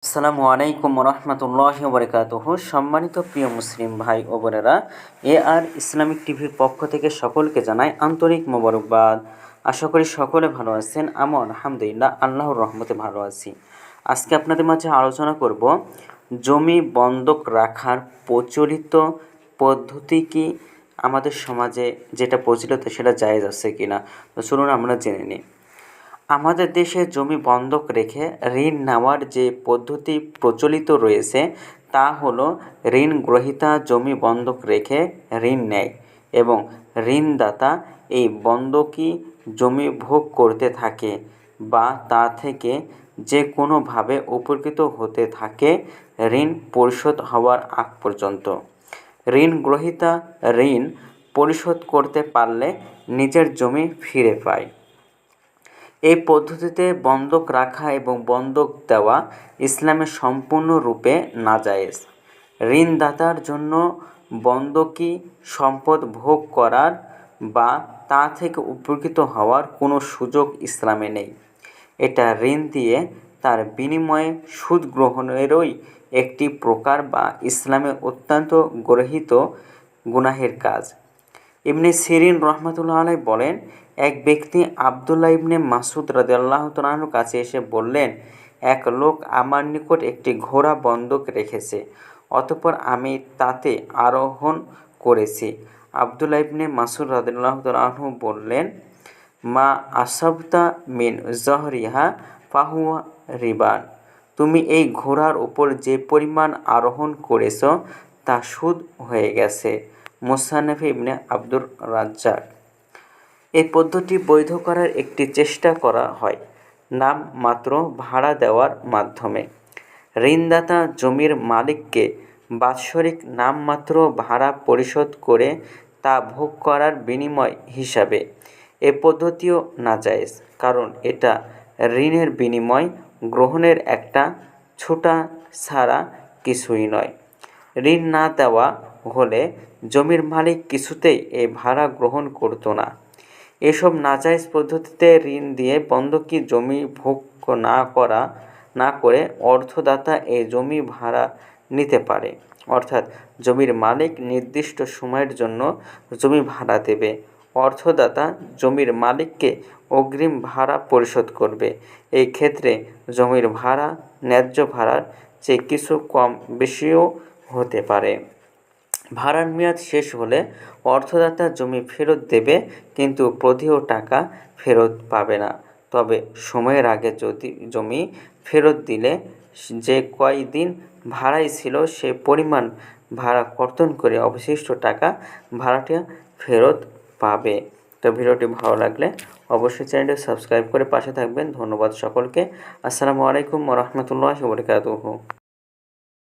আসসালামু আলাইকুম রহমতুল্লাহি ওবরাকাতুহু। সম্মানিত প্রিয় মুসলিম ভাই ও বোনেরা, ইসলামিক টিভির পক্ষ থেকে সকলকে জানাই আন্তরিক মোবারকবাদ। আশা করি সকলে ভালো আছেন। আমি আলহামদুলিল্লাহ আল্লাহর রহমতে ভালো আছি। আজকে আপনাদের মাঝে আলোচনা করব জমি বন্ধক রাখার প্রচলিত পদ্ধতি কি, আমাদের সমাজে যেটা প্রচলিত সেটা জায়েজ আছে কিনা। তো চলুন আমরা জেনে নিই। আমাদের দেশে জমি বন্ধক রেখে ঋণ নেওয়ার যে পদ্ধতি প্রচলিত রয়েছে তা হলো, ঋণ গ্রহীতা জমি বন্ধক রেখে ঋণ নেয় এবং ঋণদাতা এই বন্ধকি জমি ভোগ করতে থাকে বা তা থেকে যে কোনোভাবে উপকৃত হতে থাকে ঋণ পরিশোধ হওয়ার আগ পর্যন্ত। ঋণ গ্রহীতা ঋণ পরিশোধ করতে পারলে নিজের জমি ফিরে পায়। এই পদ্ধতিতে বন্ধক রাখা এবং বন্ধক দেওয়া ইসলামে সম্পূর্ণরূপে নাজায়েজ। ঋণদাতার জন্য বন্ধকি সম্পদ ভোগ করার বা তা থেকে উপকৃত হওয়ার কোনো সুযোগ ইসলামে নেই। এটা ঋণ দিয়ে তার বিনিময়ে সুদ গ্রহণেরই একটি প্রকার বা ইসলামে অত্যন্ত গর্হিত গুনাহের কাজ। ইবনে সিরিন রহমাতুল্লাহ আলাইহি বলেন, এক ব্যক্তি আবদুল্লাহ ইবনে মাসউদ রাদিয়াল্লাহু তাআলা আনহুর কাছে এসে বললেন, এক লোক আমার নিকট একটি ঘোড়া বন্ধক রেখেছে, অতঃপর আমি তাতে আরোহণ করেছি। আবদুল্লাহ ইবনে মাসউদ রাদিয়াল্লাহু তাআলা আনহু বললেন, মা আসাবতা মিন জহরিহা ফাহুয়া রিবান। তুমি এই ঘোড়ার উপর যে পরিমাণ আরোহণ করেছ তা সুদ হয়ে গেছে। মুসান্নাফ ইবনে আব্দুর রাজ্জাক। এই পদ্ধতি বৈধ করার একটি চেষ্টা করা হয় নাম মাত্র ভাড়া দেওয়ার মাধ্যমে। ঋণদাতা জমির মালিককে বাৎসরিক নামমাত্র ভাড়া পরিশোধ করে তা ভোগ করার বিনিময় হিসাবে। এ পদ্ধতিও নাজায়েজ, কারণ এটা ঋণের বিনিময় গ্রহণের একটা ছোটা ছাড়া কিছুই নয়। ঋণ না দেওয়া হলে জমির মালিক কিছুতেই এই ভাড়া গ্রহণ করত না। এসব নাজায়েজ পদ্ধতিতে ঋণ দিয়ে বন্ধকি জমি ভোগ না করে অর্থদাতা এই জমি ভাড়া নিতে পারে। অর্থাৎ জমির মালিক নির্দিষ্ট সময়ের জন্য জমি ভাড়া দেবে, অর্থদাতা জমির মালিককে অগ্রিম ভাড়া পরিশোধ করবে। এই ক্ষেত্রে জমির ভাড়া ন্যায্য ভাড়ার চেয়ে কিছু কম বেশিও হতে পারে। ভাড়ার মেয়াদ শেষ হলে অর্থদাতা জমি ফেরত দেবে, কিন্তু প্রদেয় টাকা ফেরত পাবে না। তবে সময়ের আগে যদি জমি ফেরত দিলে যে কয়দিন ভাড়ায় ছিল সে পরিমাণ ভাড়া কর্তন করে অবশিষ্ট টাকা ভাড়াটিয়া ফেরত পাবে। তো ভিডিওটি ভালো লাগলে অবশ্যই চ্যানেলটি সাবস্ক্রাইব করে পাশে থাকবেন। ধন্যবাদ সকলকে। আসসালামু আলাইকুম ওয়া রাহমাতুল্লাহি ওয়া বারাকাতুহু।